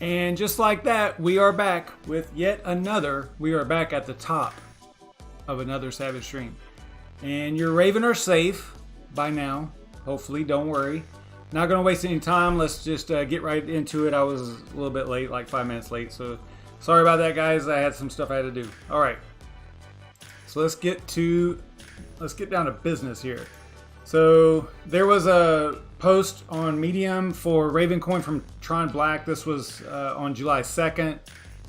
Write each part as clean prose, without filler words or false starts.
And just like that, we are back with yet another. We are back at the top of another Savage stream. And your Raven are safe by now. Hopefully, don't worry. Not going to waste any time. Let's just get right into it. I was a little bit late, like 5 minutes late. So sorry about that, guys. I had some stuff I had to do. All right. So let's get down to business here. So there was a post on Medium for Ravencoin from TRON Black. This was on July 2nd.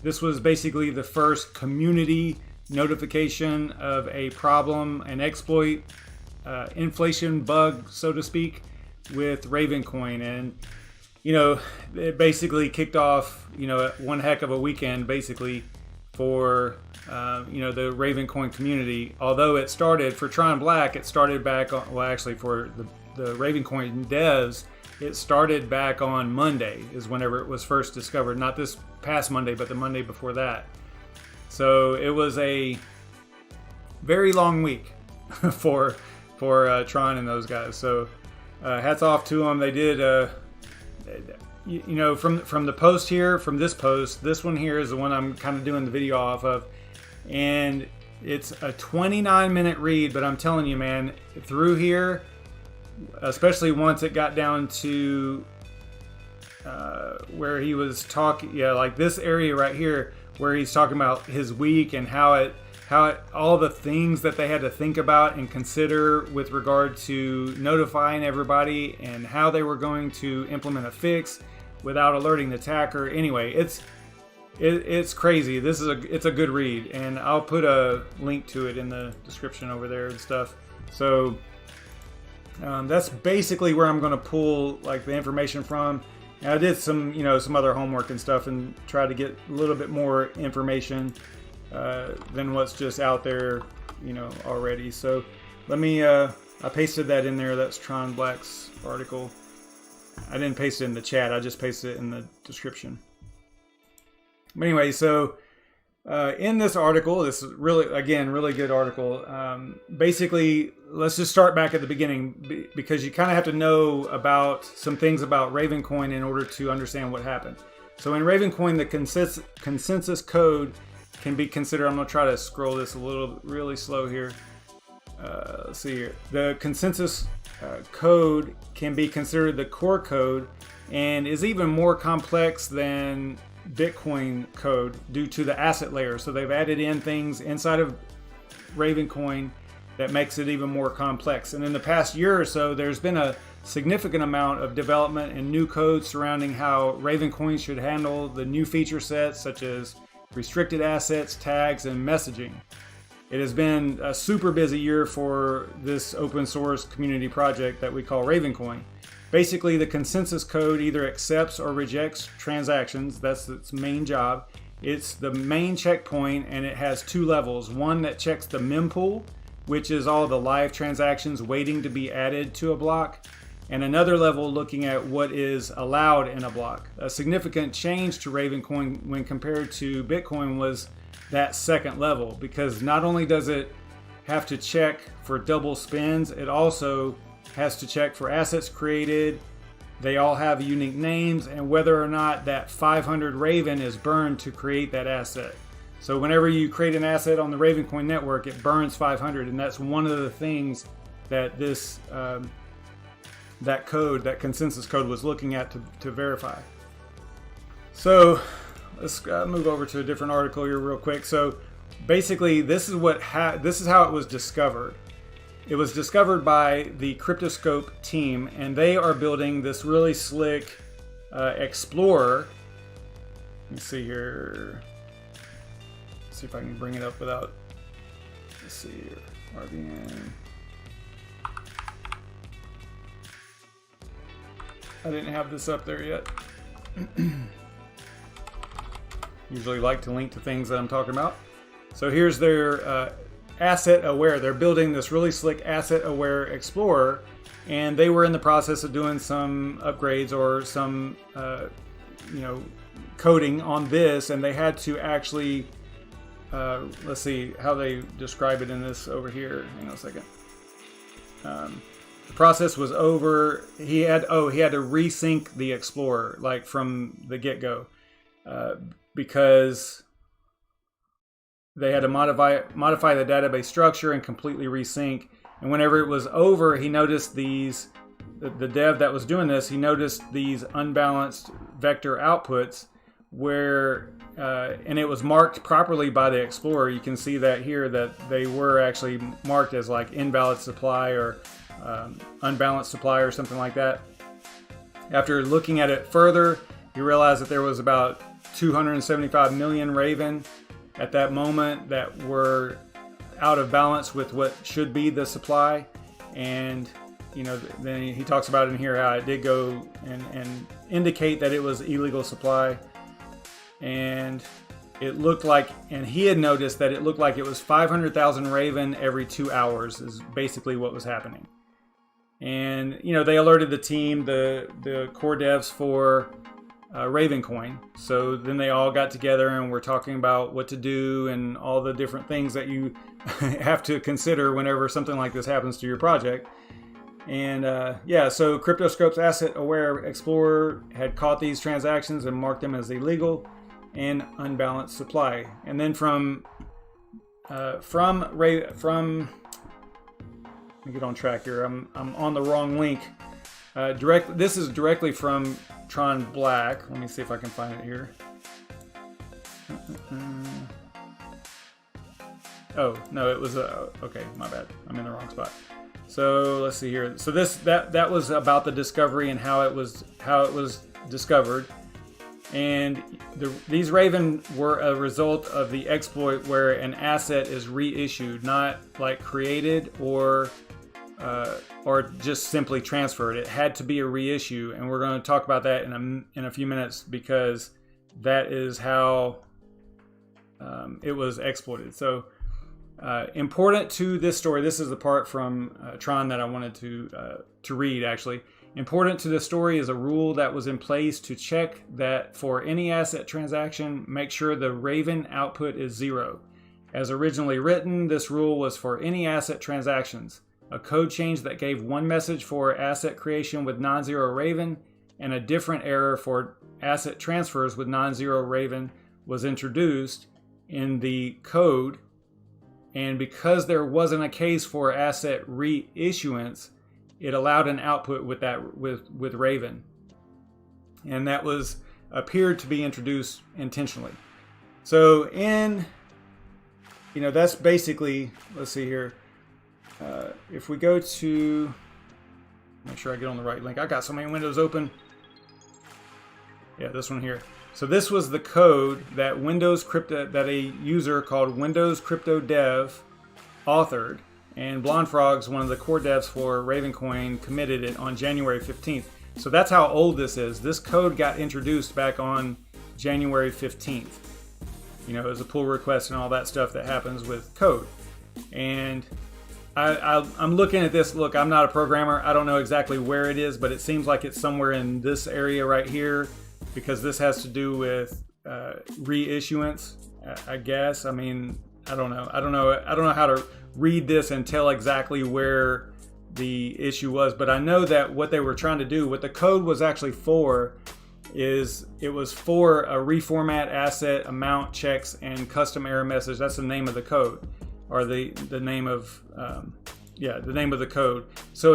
This was basically the first community notification of a problem, an exploit, inflation bug, so to speak, with Ravencoin. And, you know, it basically kicked off, you know, one heck of a weekend, basically, for you know, the Ravencoin community. Although it started for TRON Black, it started back on, well, actually for the Ravencoin devs, it started back on Monday is whenever it was first discovered. Not this past Monday, but the Monday before that. So it was a very long week for TRON and those guys. So hats off to them. They did you know, from the post here, from this post, this one here is the one I'm kind of doing the video off of. And it's a 29-minute read, but I'm telling you, man, through here, especially once it got down to where he was talking, yeah, like this area right here, where he's talking about his week and how all the things that they had to think about and consider with regard to notifying everybody and how they were going to implement a fix without alerting the attacker. Anyway, it's crazy. It's a good read, and I'll put a link to it in the description over there and stuff. So that's basically where I'm going to pull like the information from. And I did some other homework and stuff and try to get a little bit more information than what's just out there, you know, already. So let me I pasted that in there. That's TRON Black's article. I didn't paste it in the chat. I just pasted it in the description. But anyway, so in this article, this is really good article. Basically, let's just start back at the beginning because you kind of have to know about some things about Ravencoin in order to understand what happened. So in Ravencoin, the consensus code can be considered. I'm going to try to scroll this really slow here. Let's see here. The consensus code can be considered the core code and is even more complex than Bitcoin code due to the asset layer. So they've added in things inside of Ravencoin that makes it even more complex. And in the past year or so, there's been a significant amount of development and new code surrounding how Ravencoin should handle the new feature sets such as restricted assets, tags, and messaging. It has been a super busy year for this open source community project that we call Ravencoin. Basically, the consensus code either accepts or rejects transactions. That's its main job. It's the main checkpoint, and it has two levels. One that checks the mempool, which is all the live transactions waiting to be added to a block, and another level looking at what is allowed in a block. A significant change to Ravencoin when compared to Bitcoin was that second level, because not only does it have to check for double spends, it also has to check for assets created. They all have unique names, and whether or not that 500 Raven is burned to create that asset. So whenever you create an asset on the Ravencoin network, it burns 500, and that's one of the things that this that consensus code was looking at to verify. So let's move over to a different article here real quick. So basically, this is how it was discovered. It was discovered by the Cryptoscope team, and they are building this really slick Explorer. Let me see here. Let's see if I can bring it up without. Let's see here. RVN. I didn't have this up there yet. Usually like to link to things that I'm talking about. So here's their asset aware. They're building this really slick asset aware Explorer, and they were in the process of doing some upgrades or some coding on this, and they had to actually let's see how they describe it in this over here. Hang on a second. The process was over. He had to resync the Explorer like from the get-go. because they had to modify the database structure and completely resync. And whenever it was over, he noticed these, the dev that was doing this, he noticed these unbalanced vector outputs where, and it was marked properly by the Explorer. You can see that here, that they were actually marked as like invalid supply or unbalanced supply or something like that. After looking at it further, he realized that there was about 275 million Raven at that moment that were out of balance with what should be the supply. And you know, then he talks about in here how it did go and indicate that it was illegal supply. And it looked like, and he had noticed that it looked like it was 500,000 Raven every 2 hours is basically what was happening. And you know, they alerted the team, the core devs for Ravencoin. So then they all got together and were talking about what to do and all the different things that you have to consider whenever something like this happens to your project. And yeah, so CryptoScope's Asset Aware Explorer had caught these transactions and marked them as illegal and unbalanced supply. And then from let me get on track here. I'm on the wrong link. This is directly from TRON Black. Let me see if I can find it here. Oh no, it was okay. My bad. I'm in the wrong spot. So let's see here. So that was about the discovery and how it was discovered. And these Raven were a result of the exploit where an asset is reissued, not like created or just simply transferred. It had to be a reissue, and we're going to talk about that in a few minutes, because that is how it was exploited. So important to this story, this is the part from TRON that I wanted to read actually. Important to this story is a rule that was in place to check that for any asset transaction, make sure the Raven output is 0. As originally written, this rule was for any asset transactions. A code change that gave one message for asset creation with non-zero Raven and a different error for asset transfers with non-zero Raven was introduced in the code. And because there wasn't a case for asset reissuance, it allowed an output with Raven. And that appeared to be introduced intentionally. So that's basically, let's see here. If we go to, make sure I get on the right link. I got so many windows open. Yeah, this one here. So this was the code that that a user called Windows Crypto Dev authored, and Blonde Frog's one of the core devs for Ravencoin committed it on January 15th. So that's how old this is. This code got introduced back on January 15th. You know, as a pull request and all that stuff that happens with code. And I'm looking at this. Look, I'm not a programmer. I don't know exactly where it is, but it seems like it's somewhere in this area right here, because this has to do with reissuance, I guess. I mean, I don't know. I don't know how to read this and tell exactly where the issue was, but I know that what they were trying to do, what the code was actually for, is it was for a reformat asset, amount checks, and custom error message. That's the name of the code, or the name of the name of the code. So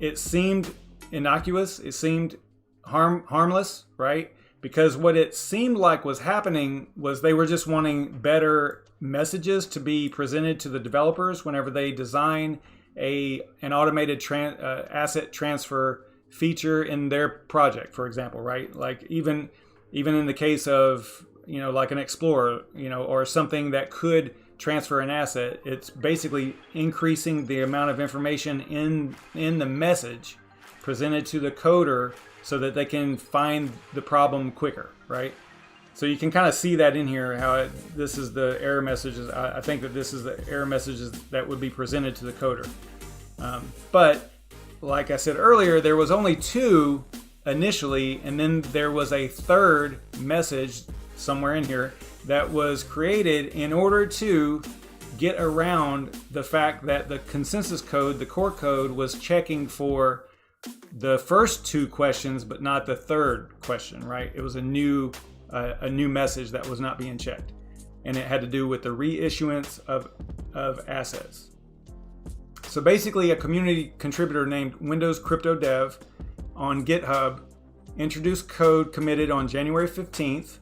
it seemed innocuous. It seemed harmless, right? Because what it seemed like was happening was they were just wanting better messages to be presented to the developers whenever they design an automated asset transfer feature in their project, for example, right? Like even in the case of, like an Explorer, or something that could transfer an asset, it's basically increasing the amount of information in the message presented to the coder so that they can find the problem quicker, right? So you can kind of see that in here, how this is the error messages. I think that this is the error messages that would be presented to the coder. But like I said earlier, there was only 2 initially, and then there was a third message somewhere in here that was created in order to get around the fact that the consensus code, the core code, was checking for the first 2 questions, but not the third question, right? It was a new a new message that was not being checked. And it had to do with the reissuance of assets. So basically, a community contributor named Windows Crypto Dev on GitHub introduced code committed on January 15th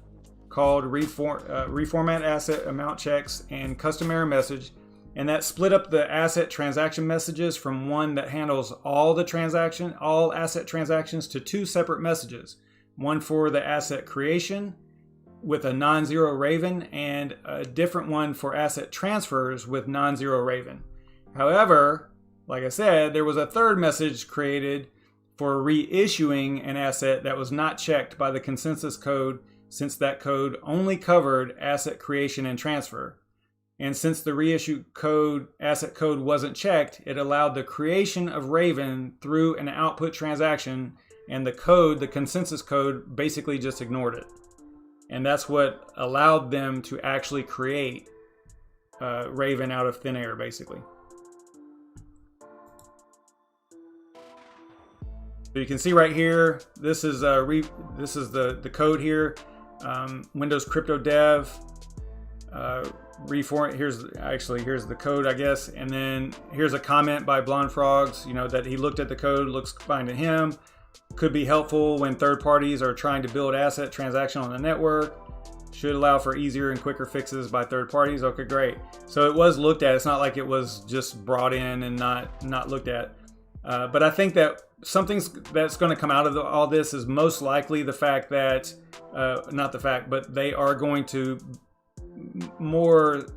called reformat asset amount checks and custom error message, and that split up the asset transaction messages from one that handles all asset transactions to two separate messages, one for the asset creation with a non-zero Raven and a different one for asset transfers with non-zero Raven. However, like I said, there was a third message created for reissuing an asset that was not checked by the consensus code, since that code only covered asset creation and transfer. And since the reissue asset code wasn't checked, it allowed the creation of Raven through an output transaction, and the consensus code, basically just ignored it. And that's what allowed them to actually create Raven out of thin air, basically. So you can see right here, this is the code here. Windows Crypto Dev reform. Here's the code, I guess, and then here's a comment by Blonde Frogs. That he looked at the code, looks fine to him. Could be helpful when third parties are trying to build asset transaction on the network. Should allow for easier and quicker fixes by third parties. Okay, great. So it was looked at. It's not like it was just brought in and not looked at. But I think that something that's going to come out of all this is most likely the fact that, but they are going to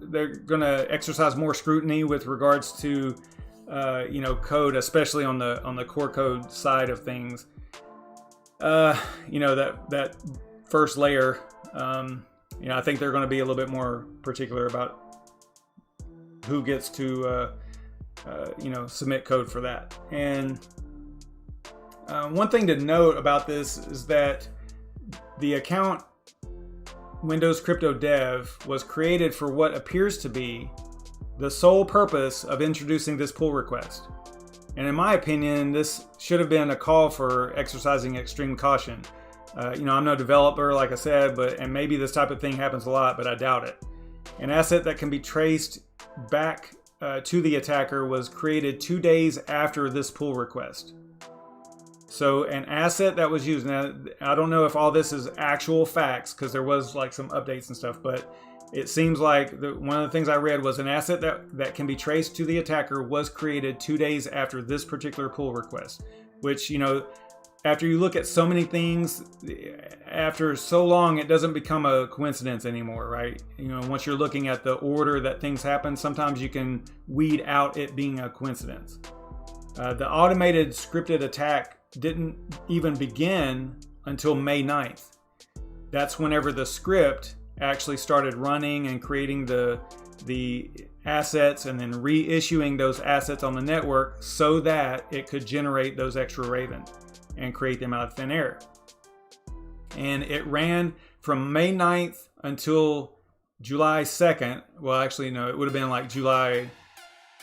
they're going to exercise more scrutiny with regards to, code, especially on the core code side of things. That first layer, I think they're going to be a little bit more particular about who gets to, submit code for that. And one thing to note about this is that the account Windows Crypto Dev was created for what appears to be the sole purpose of introducing this pull request. And in my opinion, this should have been a call for exercising extreme caution. I'm no developer, like I said, and maybe this type of thing happens a lot, but I doubt it. An asset that can be traced back to the attacker was created 2 days after this pull request. So an asset that was used, now I don't know if all this is actual facts, because there was like some updates and stuff, but it seems like one of the things I read was an asset that can be traced to the attacker was created 2 days after this particular pull request, which, after you look at so many things, after so long, it doesn't become a coincidence anymore, right? Once you're looking at the order that things happen, sometimes you can weed out it being a coincidence. The automated scripted attack didn't even begin until May 9th. That's whenever the script actually started running and creating the assets and then reissuing those assets on the network so that it could generate those extra Raven and create them out of thin air. And it ran from May 9th until July 2nd. Well, actually, no, it would have been like July,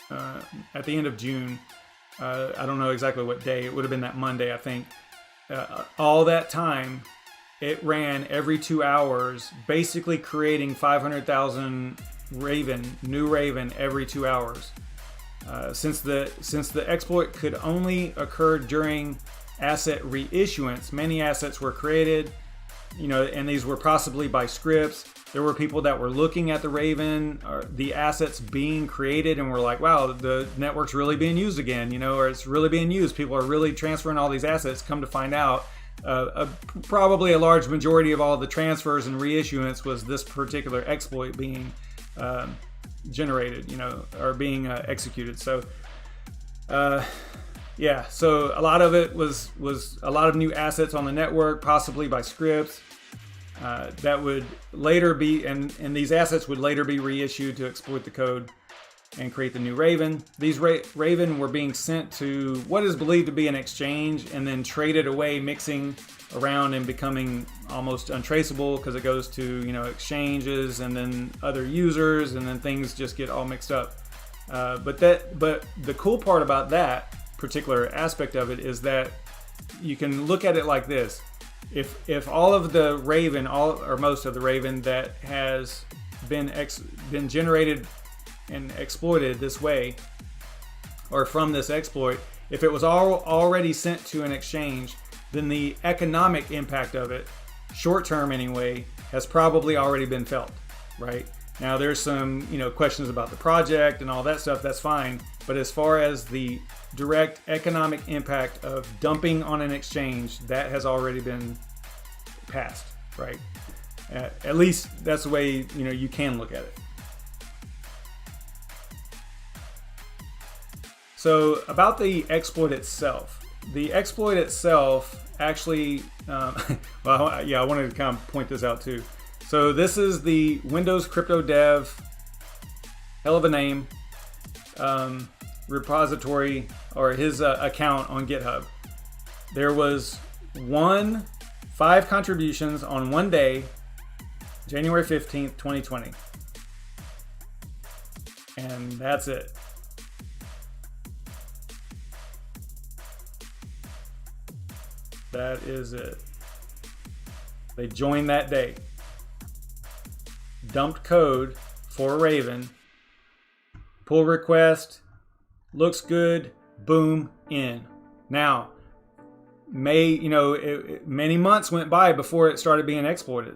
at the end of June. I don't know exactly what day. It would have been that Monday, I think. All that time, it ran every 2 hours, basically creating 500,000 new Raven every 2 hours. Since the exploit could only occur during asset reissuance, many assets were created, and these were possibly by scripts. There were people that were looking at the Raven, or the assets being created, and were like, wow, the network's really being used again, or it's really being used. People are really transferring all these assets. Come to find out, probably a large majority of all the transfers and reissuance was this particular exploit being generated, or being executed. So, so a lot of it was a lot of new assets on the network, possibly by scripts. That would later be, and these assets would later be reissued to exploit the code and create the new Raven. These Raven were being sent to what is believed to be an exchange and then traded away, mixing around and becoming almost untraceable because it goes to exchanges and then other users, and then things just get all mixed up. But the cool part about that particular aspect of it is that you can look at it like this. if all of the Raven, all or most of the Raven that has been generated and exploited this way, or from this exploit, if it was already sent to an exchange, then the economic impact of it, short term anyway, has probably already been felt, right? Now there's some, questions about the project and all that stuff, that's fine. But as far as the direct economic impact of dumping on an exchange, that has already been passed, right? At least that's the way, you can look at it. So about the exploit itself. The exploit itself actually, well, yeah, I wanted to kind of point this out too. So this is the Windows Crypto Dev, hell of a name, repository, or his account on GitHub. There was 5 contributions on one day, January 15th, 2020. And that's it. That is it. They joined that day. Dumped code for Raven. Pull request. Looks good. Boom. In. Now, many months went by before it started being exploited.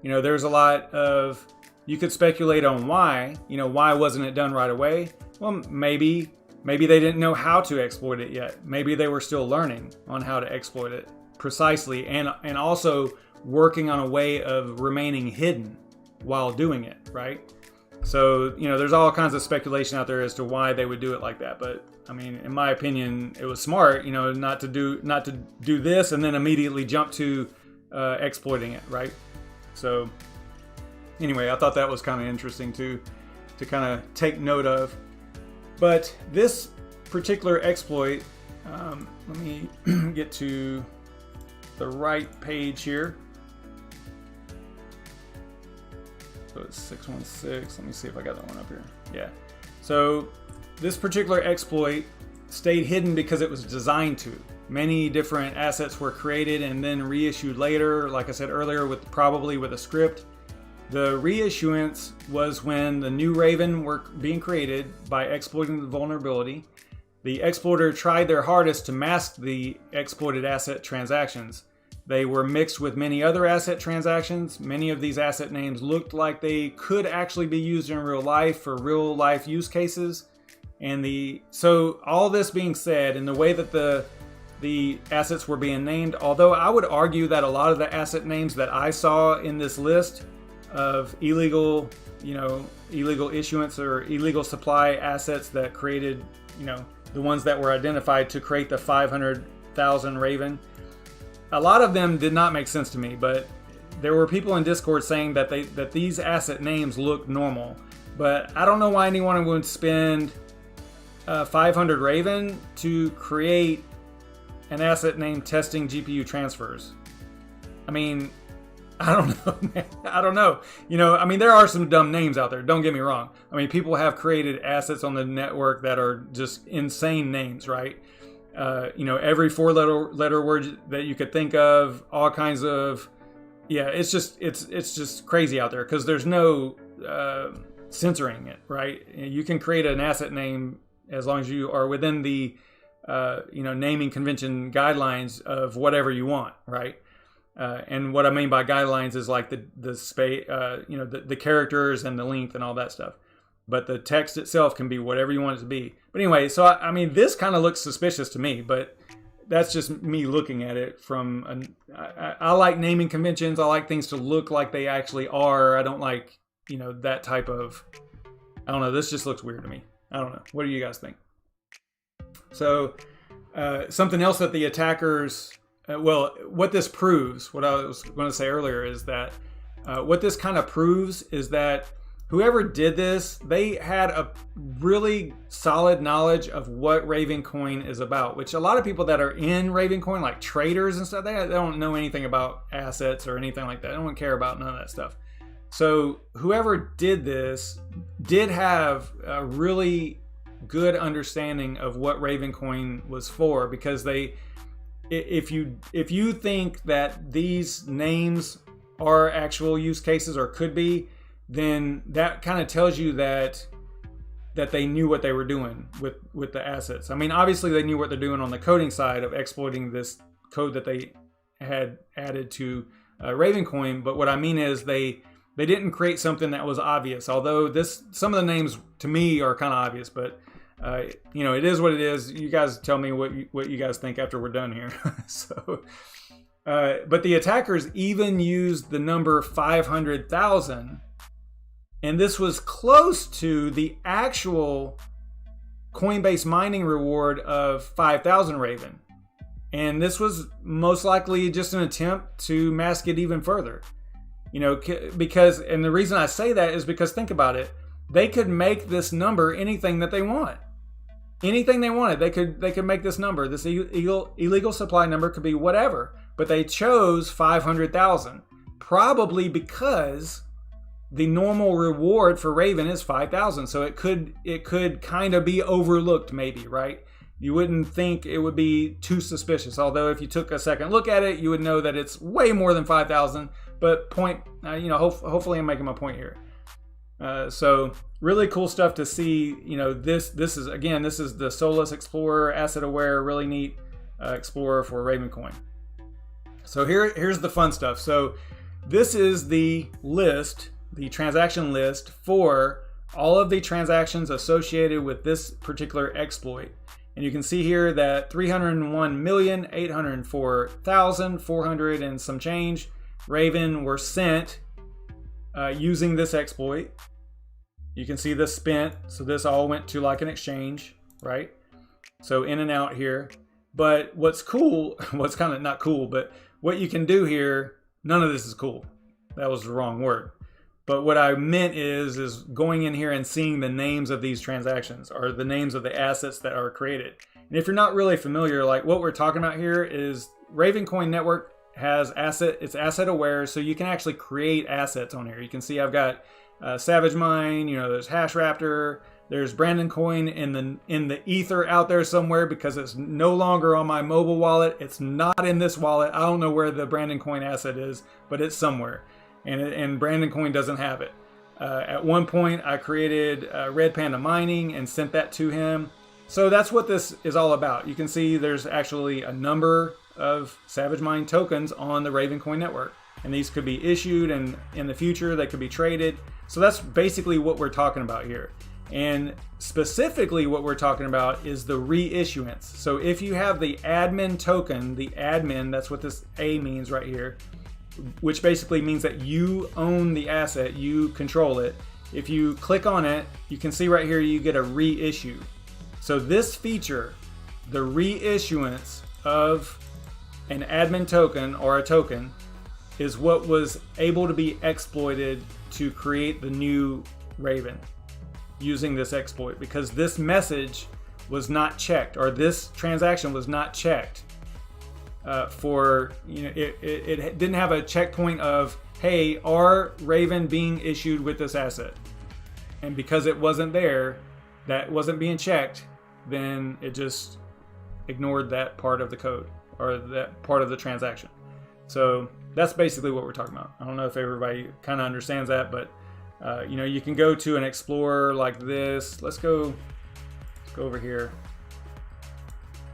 There's a lot of, you could speculate on why. Why wasn't it done right away? Well, maybe they didn't know how to exploit it yet. Maybe they were still learning on how to exploit it precisely, and also working on a way of remaining hidden while doing it, right? So, there's all kinds of speculation out there as to why they would do it like that. But I mean, in my opinion, it was smart, not to do this and then immediately jump to exploiting it, right? So anyway, I thought that was kind of interesting to kind of take note of. But this particular exploit, let me get to the right page here. So it's 616. Let me see if I got that one up here. Yeah. So this particular exploit stayed hidden because it was designed to. Many different assets were created and then reissued later, like I said earlier, probably with a script. The reissuance was when the new Raven were being created by exploiting the vulnerability. The exploiter tried their hardest to mask the exploited asset transactions. They were mixed with many other asset transactions. Many of these asset names looked like they could actually be used in real life for real life use cases. So all this being said, and the way that the assets were being named, although I would argue that a lot of the asset names that I saw in this list of illegal issuance or illegal supply assets that created, the ones that were identified to create the 500,000 Raven, a lot of them did not make sense to me. But there were people in Discord saying that these asset names look normal. But I don't know why anyone would spend 500 Raven to create an asset named testing GPU transfers. I mean, I don't know, man. I don't know. There are some dumb names out there. Don't get me wrong. People have created assets on the network that are just insane names, right? Every 4-letter word that you could think of, all kinds of, it's just crazy out there because there's no censoring it, right? You can create an asset name as long as you are within the, naming convention guidelines of whatever you want, right? And what I mean by guidelines is like the space, the characters and the length and all that stuff. But the text itself can be whatever you want it to be. But anyway, so this kind of looks suspicious to me, but that's just me looking at it from I like naming conventions. I like things to look like they actually are. I don't like, that type of, I don't know. This just looks weird to me. I don't know. What do you guys think? So something else that the attackers, what this proves, what I was going to say earlier is that what this kind of proves is that whoever did this, they had a really solid knowledge of what Ravencoin is about, which a lot of people that are in Ravencoin, like traders and stuff, they don't know anything about assets or anything like that. They don't care about none of that stuff. So whoever did this did have a really good understanding of what Ravencoin was for, because they if you think that these names are actual use cases or could be, then that kind of tells you that they knew what they were doing with the assets. I mean, obviously they knew what they're doing on the coding side of exploiting this code that they had added to Ravencoin. But what I mean is they didn't create something that was obvious. Although some of the names to me are kind of obvious, but you know, it is what it is. You guys tell me what you guys think after we're done here. So, but the attackers even used the number 500,000. And this was close to the actual Coinbase mining reward of 5,000 Raven. And this was most likely just an attempt to mask it even further. You know, because, and the reason I say that is because think about it. They could make this number anything that they want. Anything they wanted, they could make this number. This illegal supply number could be whatever. But they chose 500,000. Probably because the normal reward for Raven is 5,000, so it could kind of be overlooked, maybe, right? You wouldn't think it would be too suspicious. Although if you took a second look at it, you would know that it's way more than 5,000. But you know, hopefully I'm making my point here. So really cool stuff to see. You know, this is the Solus Explorer, asset aware, really neat Explorer for Ravencoin. So here's the fun stuff. So this is the list. The transaction list for all of the transactions associated with this particular exploit. And you can see here that 301,804,400 and some change Raven were sent using this exploit. You can see this spent, so this all went to like an exchange, right? So in and out here. But what's cool, what's kind of not cool, but what you can do here, none of this is cool. That was the wrong word. But what I meant is going in here and seeing the names of these transactions or the names of the assets that are created. And if you're not really familiar, like what we're talking about here is Ravencoin network has it's asset aware, so you can actually create assets on here. You can see I've got SavageMine, you know, there's HashRaptor, there's Brandon Coin in the ether out there somewhere because it's no longer on my mobile wallet. It's not in this wallet. I don't know where the Brandon Coin asset is, but it's somewhere. And Brandon Coin doesn't have it. At one point, I created Red Panda Mining and sent that to him. So that's what this is all about. You can see there's actually a number of SavageMine tokens on the Ravencoin network. And these could be issued, and in the future, they could be traded. So that's basically what we're talking about here. And specifically what we're talking about is the reissuance. So if you have the admin token, the admin, that's what this A means right here, which basically means that you own the asset, you control it. If you click on it, you can see right here you get a reissue. So this feature, the reissuance of an admin token or a token, is what was able to be exploited to create the new Raven using this exploit, because this message was not checked, or this transaction was not checked. For, you know, it didn't have a checkpoint of, hey, are Raven being issued with this asset? And because it wasn't there, that wasn't being checked, then it just ignored that part of the code or that part of the transaction. So that's basically what we're talking about. I don't know if everybody kind of understands that, but you know, you can go to an explorer like this. Let's go over here.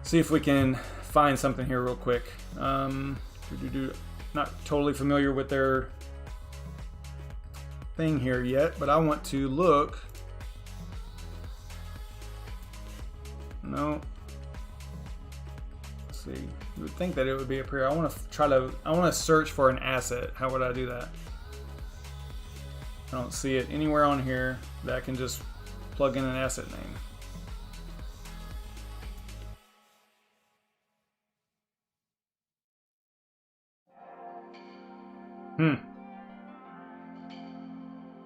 See if we can find something here real quick. Not totally familiar with their thing here yet, but I want to look. No. Let's see. You would think that it would be up here. I want to search for an asset. How would I do that? I don't see it anywhere on here that I can just plug in an asset name.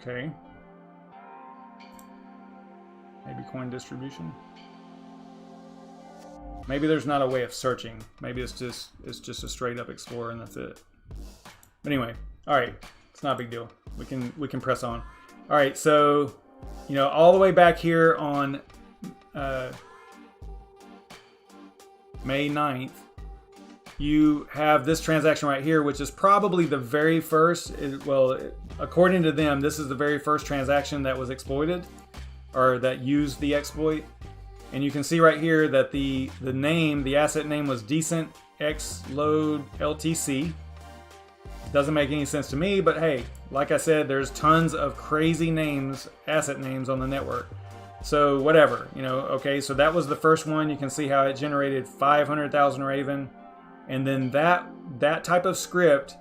Okay. Maybe coin distribution. Maybe there's not a way of searching. Maybe it's just a straight up explorer and that's it. But anyway, all right, it's not a big deal. We can press on. All right, so you know, all the way back here on May 9th, you have this transaction right here, which is probably the very first, according to them, this is the very first transaction that was exploited, or that used the exploit. And you can see right here that the asset name was Decent X Load LTC. Doesn't make any sense to me, but hey, like I said, there's tons of crazy names, asset names on the network. So whatever, okay, so that was the first one. You can see how it generated 500,000 Raven. And then that type of script,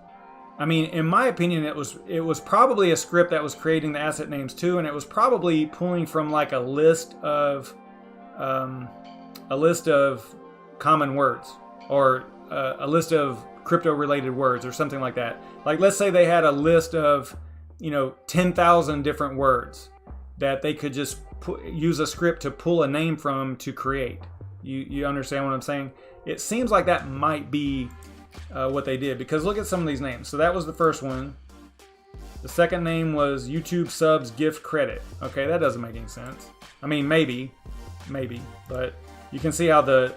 I mean, in my opinion, it was probably a script that was creating the asset names too, and it was probably pulling from like a list of common words, or a list of crypto related words or something like that. Like, let's say they had a list of 10,000 different words that they could just use a script to pull a name from to create. You understand what I'm saying? It seems like that might be what they did, because look at some of these names. So that was the first one. The second name was YouTube Subs Gift Credit. Okay, that doesn't make any sense. I mean, maybe, but you can see how the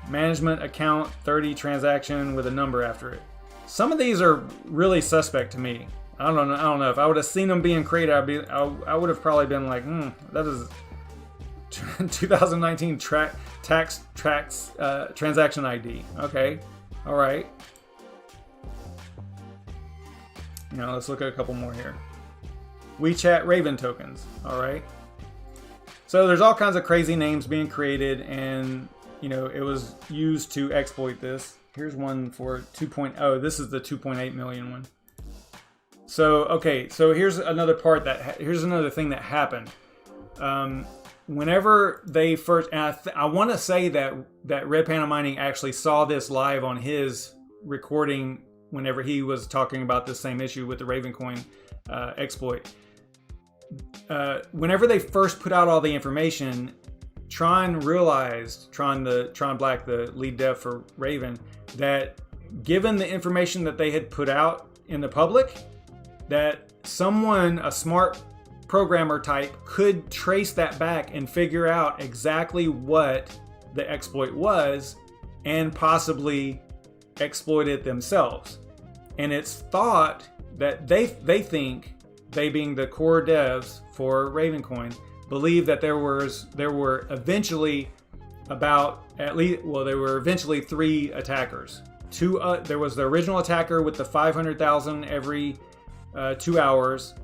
management account 30 transaction with a number after it. Some of these are really suspect to me. I don't know. If I would have seen them being created, I would have probably been like, that is 2019 tax transaction ID. Okay, all right. Let's look at a couple more here. WeChat Raven tokens. All right. So there's all kinds of crazy names being created, and it was used to exploit this. Here's one for 2.0. This is the 2.8 million one. So okay, so here's another thing that happened. Whenever they first, and I want to say that Red Panda Mining actually saw this live on his recording whenever he was talking about this same issue with the Ravencoin exploit. Whenever they first put out all the information, Tron Black, the lead dev for Raven, that given the information that they had put out in the public, that someone, a smart programmer type, could trace that back and figure out exactly what the exploit was and possibly exploit it themselves. And it's thought that they think, they being the core devs for Ravencoin, believe that there were eventually three attackers. There was the original attacker with the 500,000 every 2 hours,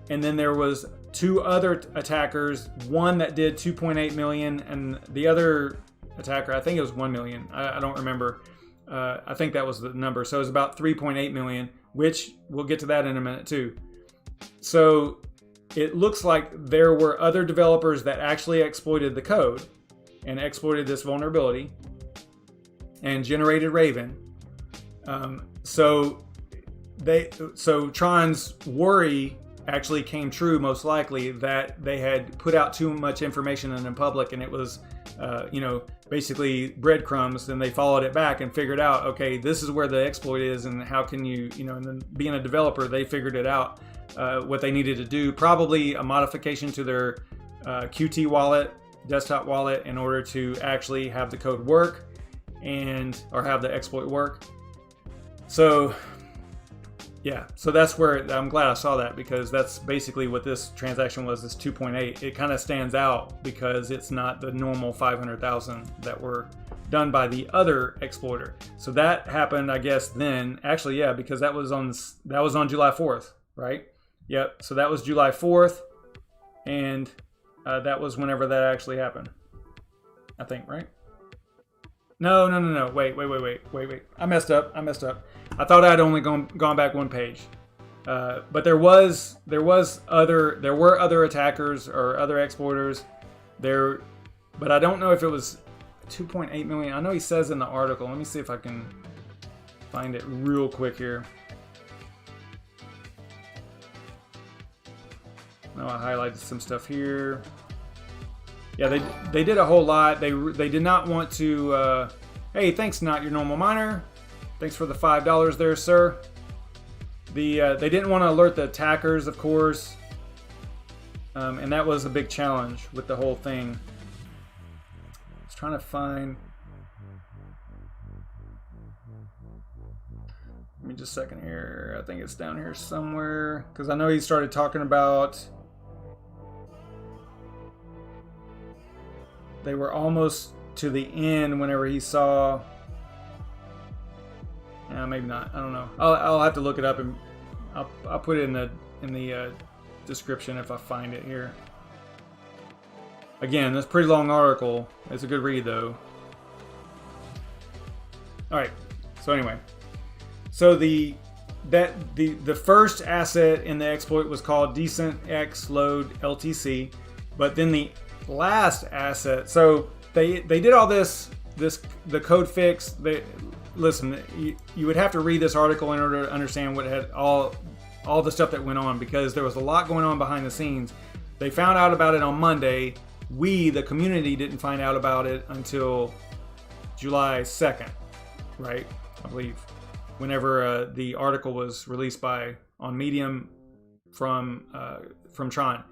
and then there was two other attackers, one that did 2.8 million, and the other attacker, I think it was 1 million. I don't remember. I think that was the number. So it was about 3.8 million, which we'll get to that in a minute too. So it looks like there were other developers that actually exploited the code and exploited this vulnerability and generated Raven. So Tron's worry actually came true, most likely, that they had put out too much information in the public, and it was basically breadcrumbs. Then they followed it back and figured out, okay, this is where the exploit is, and how can you, and then being a developer, they figured it out, what they needed to do, probably a modification to their Qt wallet, desktop wallet, in order to actually have the code work or have the exploit work. So yeah, so that's where I'm glad I saw that, because that's basically what this transaction was, this 2.8. It kind of stands out because it's not the normal 500,000 that were done by the other exploiter. So that happened, I guess, then. Actually, yeah, because that was on July 4th, right? Yep, so that was July 4th, and that was whenever that actually happened, I think, right? No. Wait. I messed up. I thought I'd only gone back one page. But there were other attackers or other exploiters there, but I don't know if it was 2.8 million. I know he says in the article. Let me see if I can find it real quick here. No, I highlighted some stuff here. Yeah, they did a whole lot. They did not want to. Hey, thanks, Not Your Normal Miner. Thanks for the $5 there, sir. They didn't want to alert the attackers, of course, and that was a big challenge with the whole thing. I was trying to find. me just a second here. I think it's down here somewhere, because I know he started talking about they were almost to the end whenever he saw. Maybe not. I don't know. I'll have to look it up, and I'll put it in the description if I find it here. Again, that's a pretty long article. It's a good read though. All right. So anyway, so the first asset in the exploit was called DecentXload LTC, but then the last asset. So they did all the code fix. Listen, you would have to read this article in order to understand what had all the stuff that went on, because there was a lot going on behind the scenes. They found out about it on Monday. We, the community, didn't find out about it until July 2nd, right? I believe, whenever the article was released on Medium from TRON.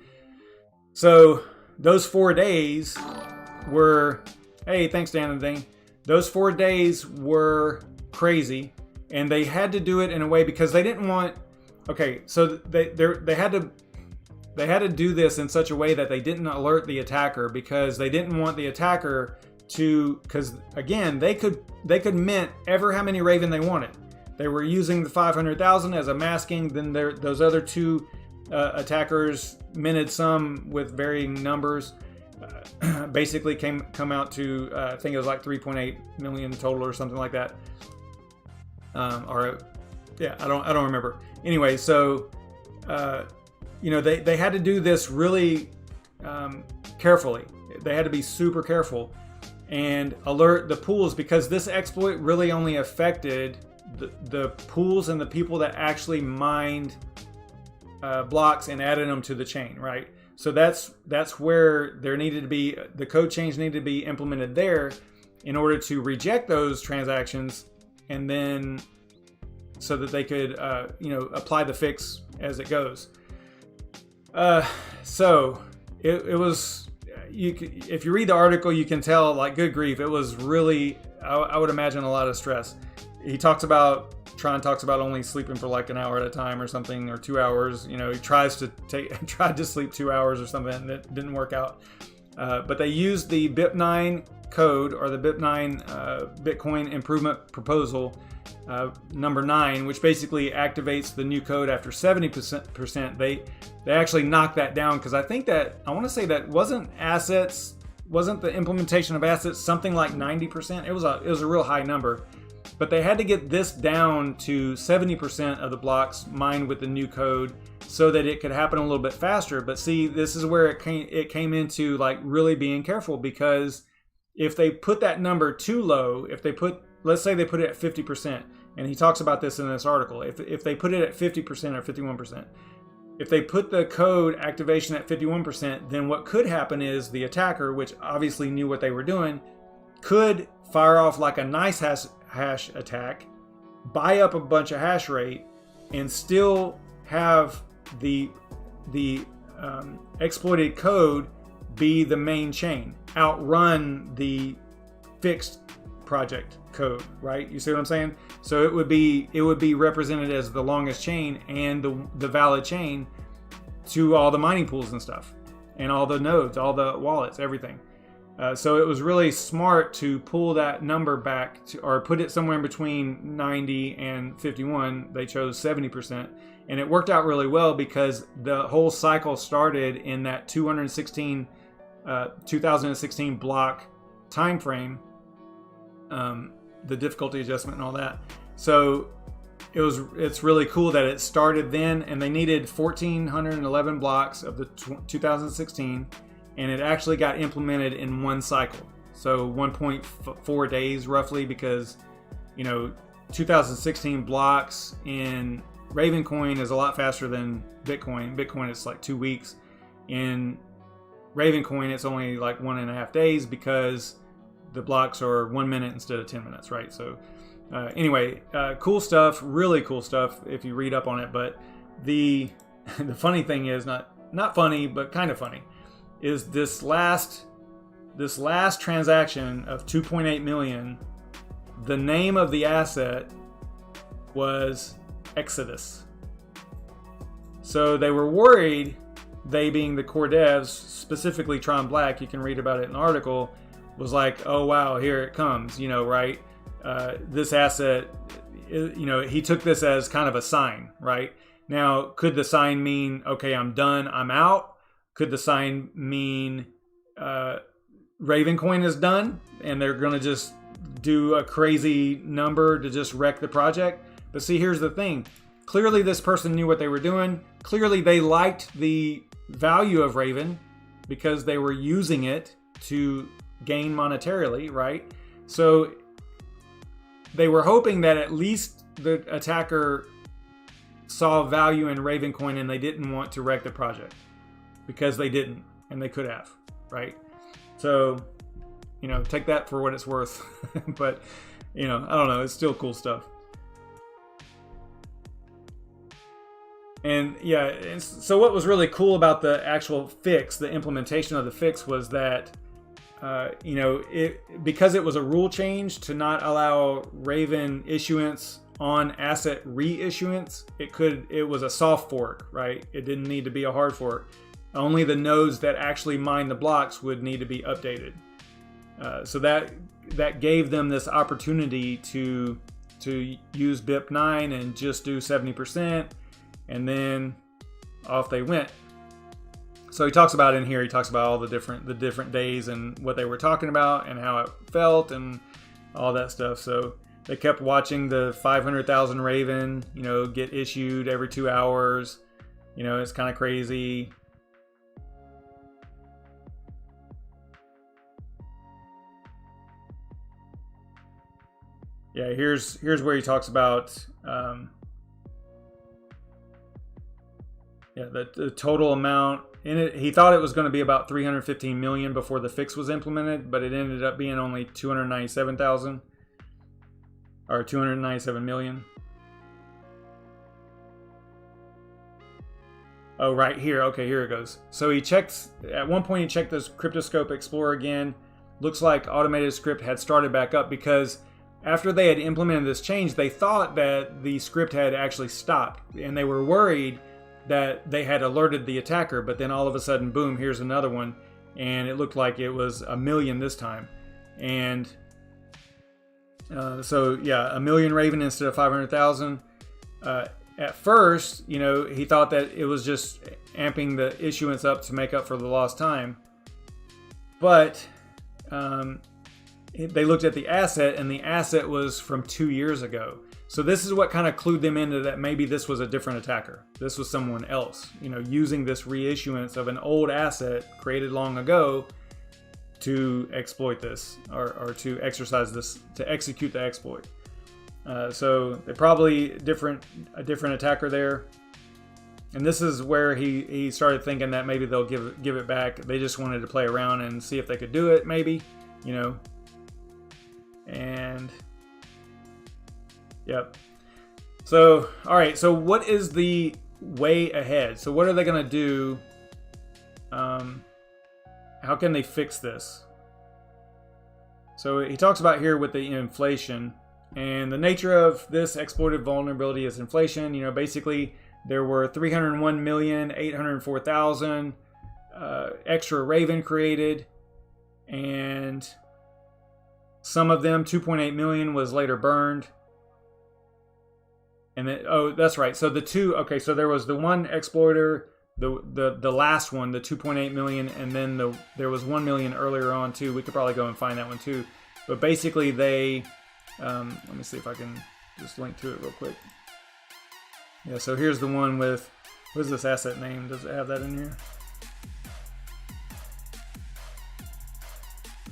So those 4 days were, hey, thanks Dan and Dane. Those 4 days were crazy, and they had to do it in a way because they didn't want. Okay, so they had to do this in such a way that they didn't alert the attacker, because they didn't want the attacker to, because again, they could mint ever how many Raven they wanted. They were using the 500,000 as a masking. Then those other two attackers minted some with varying numbers. Basically come out to I think it was like 3.8 million total or something like that. I don't remember. Anyway, so they had to do this really carefully. They had to be super careful and alert the pools, because this exploit really only affected the pools and the people that actually mined blocks and added them to the chain, right? So that's where there needed to be, the code change needed to be implemented there in order to reject those transactions, and then so that they could apply the fix as it goes. So it was, if you read the article, you can tell, like, good grief, it was really, I would imagine, a lot of stress. Tron talks about only sleeping for like an hour at a time or something, or 2 hours. He tried to sleep 2 hours or something, and it didn't work out. But they used the BIP9 code, or the BIP9 Bitcoin Improvement Proposal number 9, which basically activates the new code after 70%. They actually knocked that down, because I want to say that wasn't the implementation of assets something like 90%. It was a real high number. But they had to get this down to 70% of the blocks mined with the new code so that it could happen a little bit faster. But see, this is where it came into, like, really being careful, because if they put that number too low, let's say they put it at 50%, and he talks about this in this article, if they put it at 50% or 51%, if they put the code activation at 51%, then what could happen is the attacker, which obviously knew what they were doing, could fire off like a nice hash attack, buy up a bunch of hash rate, and still have the exploited code be the main chain, outrun the fixed project code, right? You see what I'm saying? So it would be represented as the longest chain and the valid chain to all the mining pools and stuff, and all the nodes, all the wallets, everything. So it was really smart to pull that number back or put it somewhere in between 90 and 51. They chose 70%, and it worked out really well, because the whole cycle started in that 2016 block time frame, the difficulty adjustment and all that. So it's really cool that it started then, and they needed 1,411 blocks of the 2016. And it actually got implemented in one cycle. So 1.4 days roughly, because 2016 blocks in Ravencoin is a lot faster than Bitcoin. Bitcoin is like 2 weeks. In Ravencoin, it's only like 1.5 days, because the blocks are 1 minute instead of 10 minutes, right? So anyway, cool stuff, really cool stuff if you read up on it. But the funny thing is, not funny, but kind of funny, is this last transaction of 2.8 million. The name of the asset was Exodus. So they were worried, they being the core devs, specifically Tron Black, you can read about it in the article, was like, oh wow, here it comes, right? This asset, he took this as kind of a sign, right? Now, could the sign mean, okay, I'm done, I'm out? Could the sign mean Ravencoin is done and they're going to just do a crazy number to just wreck the project? But see, here's the thing. Clearly, this person knew what they were doing. Clearly, they liked the value of Raven because they were using it to gain monetarily, right? So they were hoping that at least the attacker saw value in Ravencoin and they didn't want to wreck the project, because they didn't, and they could have, right? So, take that for what it's worth. But, I don't know, it's still cool stuff. And yeah, so what was really cool about the actual fix, the implementation of the fix, was that, because it was a rule change to not allow Raven issuance on asset reissuance, it was a soft fork, right? It didn't need to be a hard fork. Only the nodes that actually mine the blocks would need to be updated. So that gave them this opportunity to use BIP9 and just do 70%, and then off they went. So he talks about in here, he talks about all the different days and what they were talking about and how it felt and all that stuff. So they kept watching the 500,000 Raven, get issued every 2 hours. It's kind of crazy. Yeah, here's where he talks about the total amount in it. He thought it was going to be about 315 million before the fix was implemented, but it ended up being only 297,000 or 297 million. Oh, right here. Okay, here it goes. So he checked, at one point he checked this Cryptoscope Explorer again. Looks like automated script had started back up, because after they had implemented this change, they thought that the script had actually stopped, and they were worried that they had alerted the attacker. But then all of a sudden, boom, here's another one, and it looked like it was 1 million this time. And so yeah, 1 million Raven instead of 500,000. At first, he thought that it was just amping the issuance up to make up for the lost time. But they looked at the asset, and the asset was from 2 years ago. So this is what kind of clued them into that maybe this was a different attacker. This was someone else, using this reissuance of an old asset created long ago to exploit this, or to exercise this, to execute the exploit. So they're probably a different attacker there. And this is where he started thinking that maybe they'll give it back. They just wanted to play around and see if they could do it, maybe, And yep. So, all right. So what is the way ahead? So what are they going to do? How can they fix this? So he talks about here with the inflation, and the nature of this exploited vulnerability is inflation. Basically there were 301,804,000 extra Raven created, and some of them, 2.8 million, was later burned. And then, oh, that's right. So so there was the one exploiter, the last one, the 2.8 million, and then there was 1 million earlier on too. We could probably go and find that one too. But basically they, let me see if I can just link to it real quick. Yeah, so here's the one with, what is this asset name? Does it have that in here?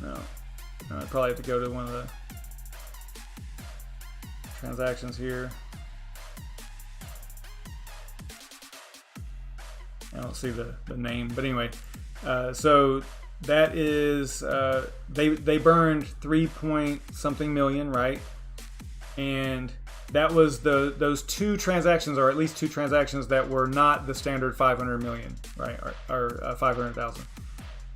No. I probably have to go to one of the transactions here. I don't see the name, but anyway, so that is they burned 3 point something million, right? And that was those two transactions, or at least two transactions that were not the standard 500 million, right, or 500,000.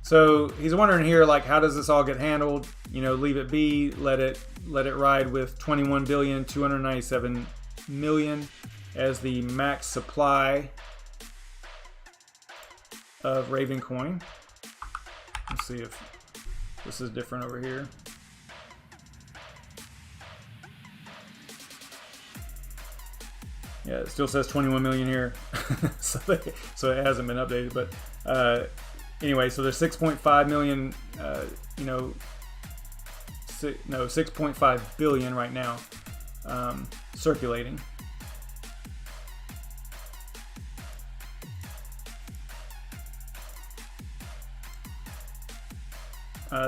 So he's wondering here, like, how does this all get handled? Leave it be, let it ride with 21,297 million as the max supply of Ravencoin. Let's see if this is different over here. Yeah, it still says 21 million here, so it hasn't been updated. But anyway, so there's 6.5 million, 6.5 billion right now circulating.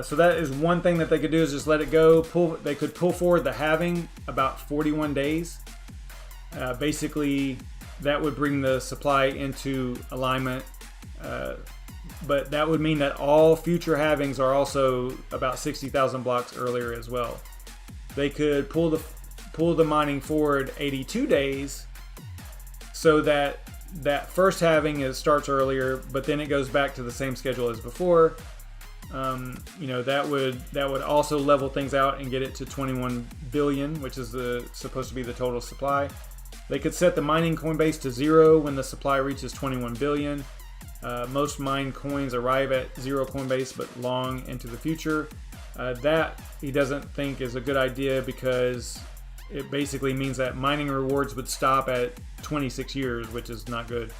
So that is one thing that they could do, is just let it go. They could pull forward the halving about 41 days. Basically, that would bring the supply into alignment, but that would mean that all future halvings are also about 60,000 blocks earlier as well. They could pull the mining forward 82 days, so that first halving starts earlier, but then it goes back to the same schedule as before. That would also level things out and get it to 21 billion, which is supposed to be the total supply. They could set the mining coin base to 0 when the supply reaches 21 billion. Most mined coins arrive at 0 coin base, but long into the future. That he doesn't think is a good idea, because it basically means that mining rewards would stop at 26 years, which is not good.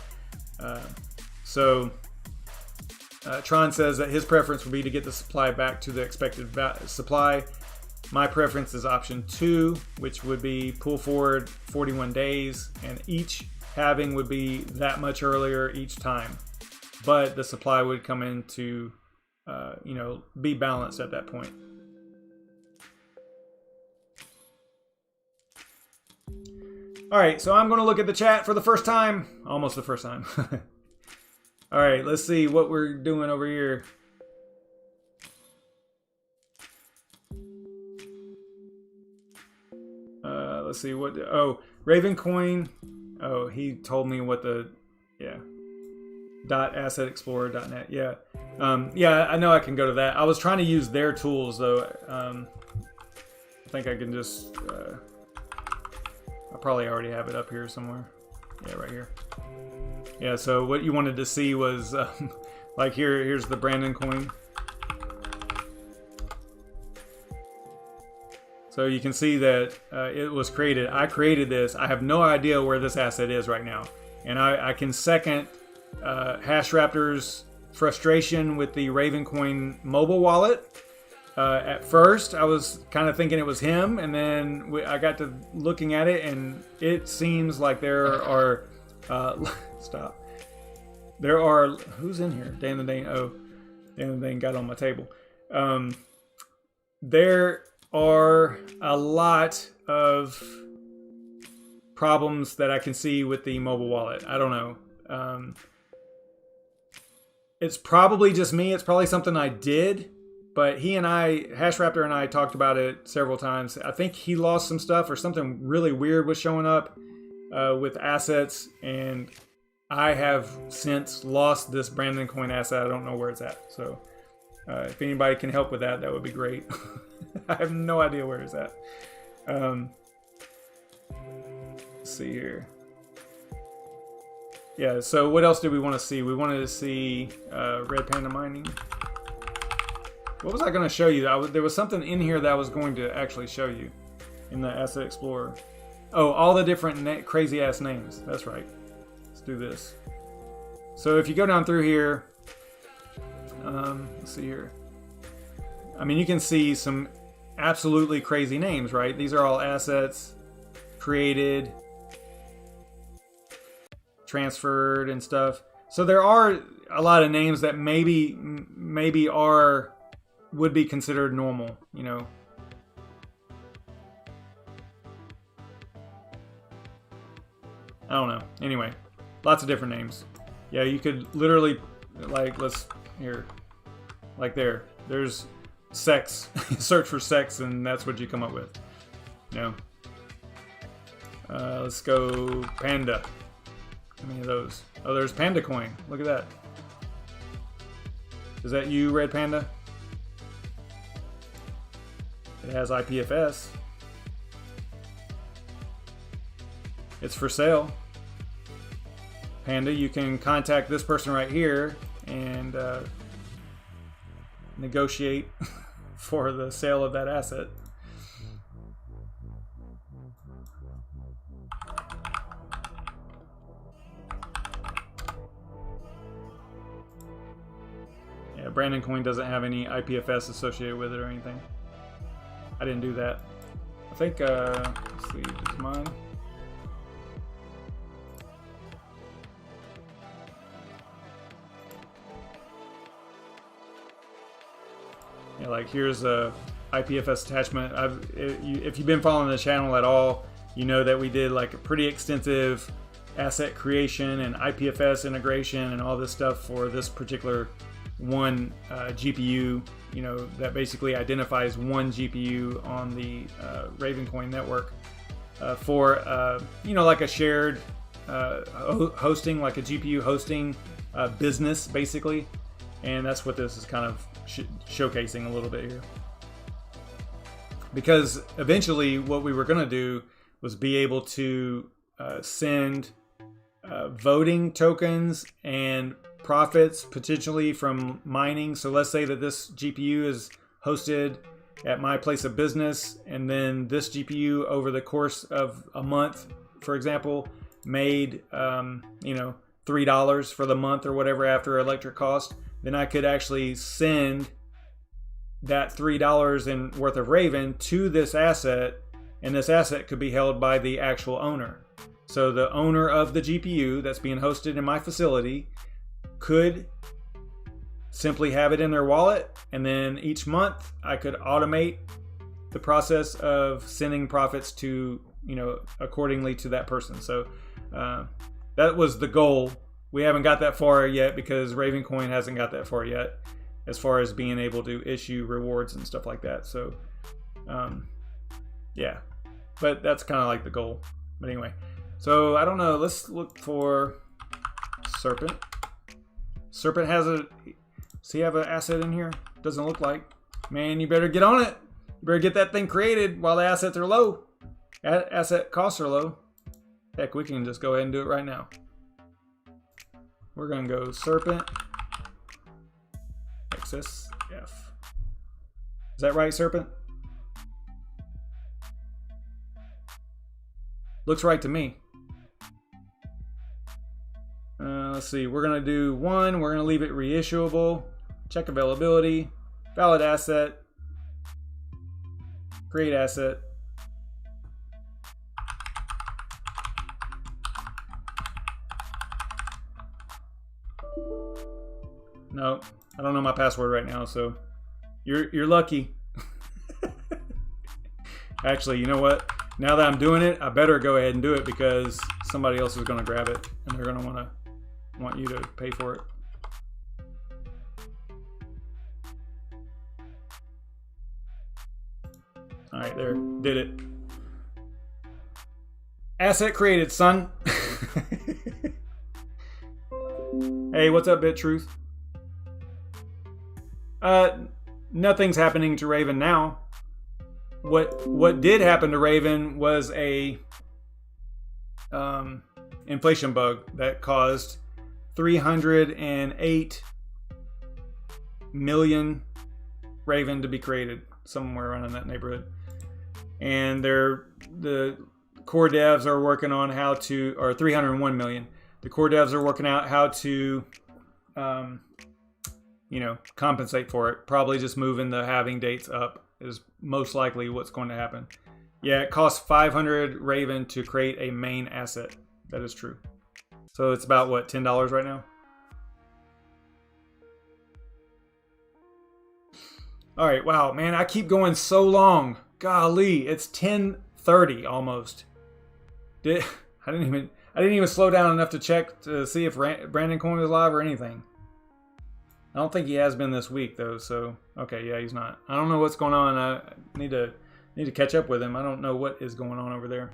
Tron says that his preference would be to get the supply back to the expected supply. My preference is option 2, which would be pull forward 41 days, and each halving would be that much earlier each time. But the supply would come in to, be balanced at that point. All right, so I'm going to look at the chat for the first time. Almost the first time. All right, let's see what we're doing over here. Let's see what. Oh, Ravencoin. Oh, he told me what .assetexplorer.net. Yeah. Yeah, I know I can go to that. I was trying to use their tools though. I think I can just. I probably already have it up here somewhere. Yeah, right here. Yeah, so what you wanted to see was, like here's the Brandon coin. So you can see that it was created. I created this. I have no idea where this asset is right now. And I can second HashRaptor's frustration with the Ravencoin mobile wallet. At first, I was kind of thinking it was him, and then I got to looking at it, and it seems like there are... stop. There are... Who's in here? Dan the Dane. Oh, Dan the Dane got on my table. There are a lot of problems that I can see with the mobile wallet. I don't know. It's probably just me. It's probably something I did. But HashRaptor and I talked about it several times. I think he lost some stuff, or something really weird was showing up with assets. And I have since lost this Brandon coin asset. I don't know where it's at. So if anybody can help with that, that would be great. I have no idea where it's at. Let's see here. Yeah, so what else did we want to see? We wanted to see Red Panda mining. What was I going to show you? There was something in here that I was going to actually show you in the Asset Explorer. Oh, all the different crazy ass names. That's right. Let's do this. So if you go down through here, let's see here. I mean, you can see some absolutely crazy names, right? These are all assets created, transferred, and stuff. So there are a lot of names that maybe would be considered normal, you know. I don't know. Anyway, lots of different names. Yeah, you could literally, like, there's sex. Search for sex, and that's what you come up with. You know. Let's go Panda. How many of those? Oh, there's Panda Coin. Look at that. Is that you, Red Panda? It has IPFS. it's for sale. Panda, you can contact this person right here and negotiate for the sale of that asset. Yeah, Ravencoin doesn't have any IPFS associated with it or anything. I didn't do that. I think, let's see, this is mine. Yeah, like here's a IPFS attachment. If you've been following the channel at all, you know that we did like a pretty extensive asset creation and IPFS integration and all this stuff for this particular one GPU, you know, that basically identifies one GPU on the Ravencoin network for, you know, like a shared hosting, like a GPU hosting business, basically. And that's what this is kind of showcasing a little bit here. Because eventually what we were going to do was be able to send voting tokens and profits potentially from mining. So let's say that this GPU is hosted at my place of business, and then this GPU over the course of a month, for example, made you know, $3 for the month or whatever after electric cost. Then I could actually send that $3 in worth of Raven to this asset, and this asset could be held by the actual owner. So the owner of the GPU that's being hosted in my facility could simply have it in their wallet, and then each month I could automate the process of sending profits to, you know, accordingly to that person. So that was the goal. We haven't got that far yet because Ravencoin hasn't got that far yet as far as being able to issue rewards and stuff like that. So yeah, but that's kind of like the goal. But anyway, so I don't know, let's look for Serpent. Serpent has a, does he have an asset in here? Doesn't look like. Man, you better get on it. You better get that thing created while the assets are low. Asset costs are low. Heck, we can just go ahead and do it right now. We're gonna go Serpent XSF. Is that right, Serpent? Looks right to me. Let's see, we're gonna do one, we're gonna leave it reissuable, check availability, valid asset, create asset. No, I don't know my password right now, so you're lucky. Actually, you know what? Now that I'm doing it, I better go ahead and do it because somebody else is going to grab it and they're going to want you to pay for it. All right, there, did it. Asset created, son. Hey, what's up, BitTruth? Nothing's happening to Raven now. What did happen to Raven was a inflation bug that caused 308 million Raven to be created, somewhere around in that neighborhood. And the core devs are working on how to, or 301 million. The core devs are working out how to you know, compensate for it. Probably just moving the halving dates up is most likely what's going to happen. Yeah, it costs 500 Raven to create a main asset. That is true. So it's about, what, $10 right now? All right, wow, man, I keep going so long. Golly, it's 10:30 almost. I didn't even slow down enough to check to see if Ravencoin is live or anything. I don't think he has been this week though, so okay, yeah, he's not. I don't know what's going on. I need to catch up with him. I don't know what is going on over there.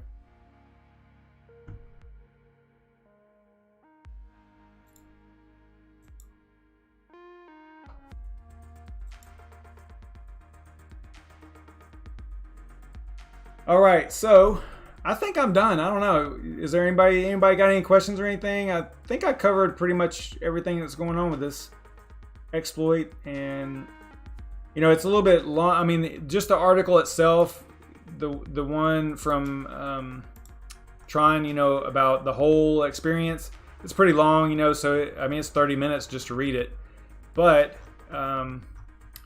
All right, so I think I'm done. I don't know. Is there anybody got any questions or anything? I think I covered pretty much everything that's going on with this exploit, and it's a little bit long. I mean, just the article itself, the one from TRON, about the whole experience, it's pretty long, so it's 30 minutes just to read it, but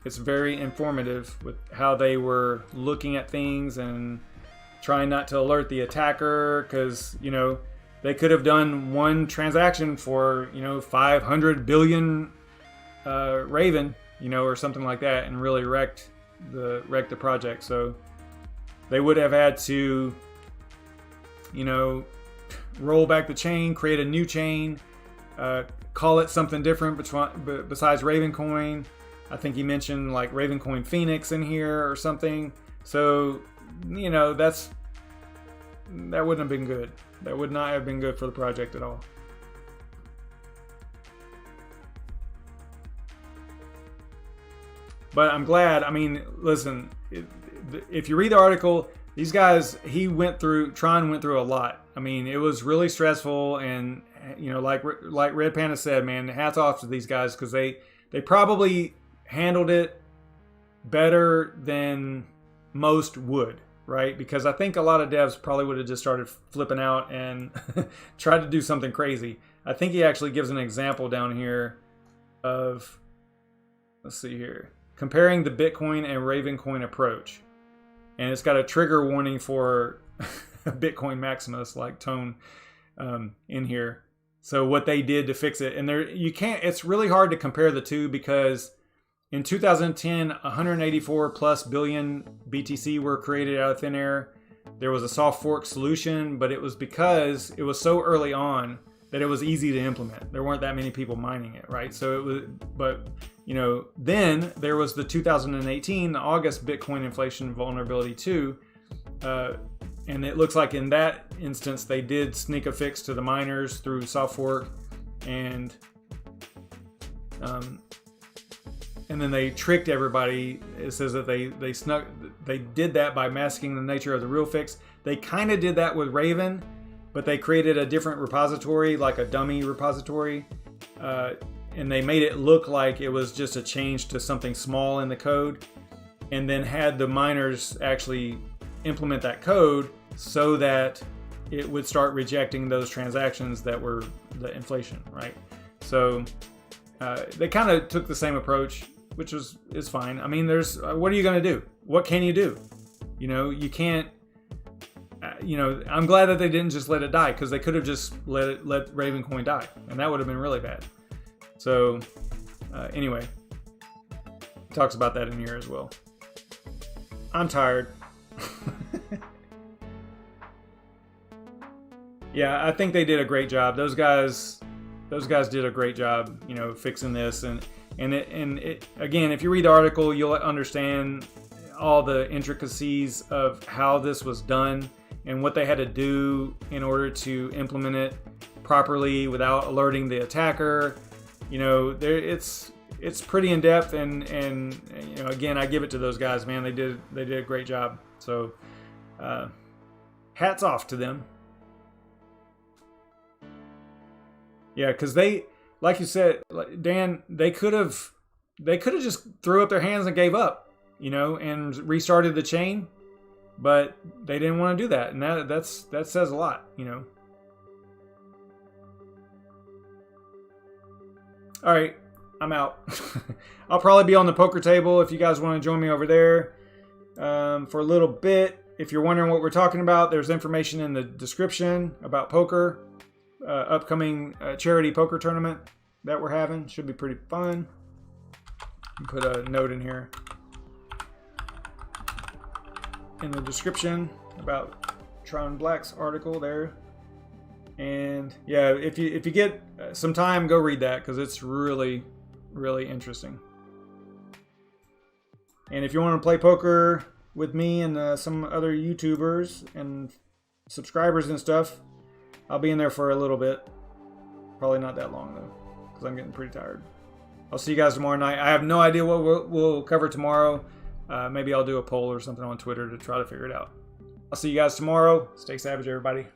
it's very informative with how they were looking at things and trying not to alert the attacker, because they could have done one transaction for 500 billion Raven, or something like that, and really wrecked the project. So they would have had to roll back the chain, create a new chain, call it something different besides Ravencoin. I think he mentioned like Ravencoin Phoenix in here or something. So that wouldn't have been good. That would not have been good for the project at all. But I'm glad. I mean, listen, if you read the article, these guys, TRON went through a lot. I mean, it was really stressful, and like Red Panda said, man, hats off to these guys, because they probably handled it better than most would, right? Because I think a lot of devs probably would have just started flipping out and tried to do something crazy. I think he actually gives an example down here of, let's see here, comparing the Bitcoin and Ravencoin approach. And it's got a trigger warning for Bitcoin Maximus like tone in here. So what they did to fix it, and it's really hard to compare the two, because in 2010, 184 plus billion BTC were created out of thin air. There was a soft fork solution, but it was because it was so early on that it was easy to implement. There weren't that many people mining it, right? So it was, but then there was the 2018 August Bitcoin inflation vulnerability too. And it looks like in that instance, they did sneak a fix to the miners through soft fork, and then they tricked everybody. It says that they did that by masking the nature of the real fix. They kind of did that with Raven, but they created a different repository, like a dummy repository, and they made it look like it was just a change to something small in the code, and then had the miners actually implement that code so that it would start rejecting those transactions that were the inflation, right? So they kind of took the same approach, which is fine. I mean, what are you going to do? What can you do? You can't. I'm glad that they didn't just let it die, because they could have just let Ravencoin die, and that would have been really bad. So anyway, talks about that in here as well. I'm tired. Yeah, I think they did a great job. Those guys did a great job, fixing this, and again, if you read the article, you'll understand all the intricacies of how this was done and what they had to do in order to implement it properly without alerting the attacker. It's pretty in depth, and again, I give it to those guys, man. They did a great job. So hats off to them. Yeah, because they, like you said, Dan, they could have just threw up their hands and gave up, and restarted the chain, but they didn't want to do that, and that says a lot, All right, I'm out. I'll probably be on the poker table if you guys want to join me over there for a little bit. If you're wondering what we're talking about, there's information in the description about poker. Upcoming charity poker tournament that we're having. Should be pretty fun. Put a note in here in the description about Tron Black's article there. And yeah, if you get some time, go read that, because it's really, really interesting. And if you want to play poker with me and some other YouTubers and subscribers and stuff, I'll be in there for a little bit. Probably not that long, though, because I'm getting pretty tired. I'll see you guys tomorrow night. I have no idea what we'll cover tomorrow. Maybe I'll do a poll or something on Twitter to try to figure it out. I'll see you guys tomorrow. Stay savage, everybody.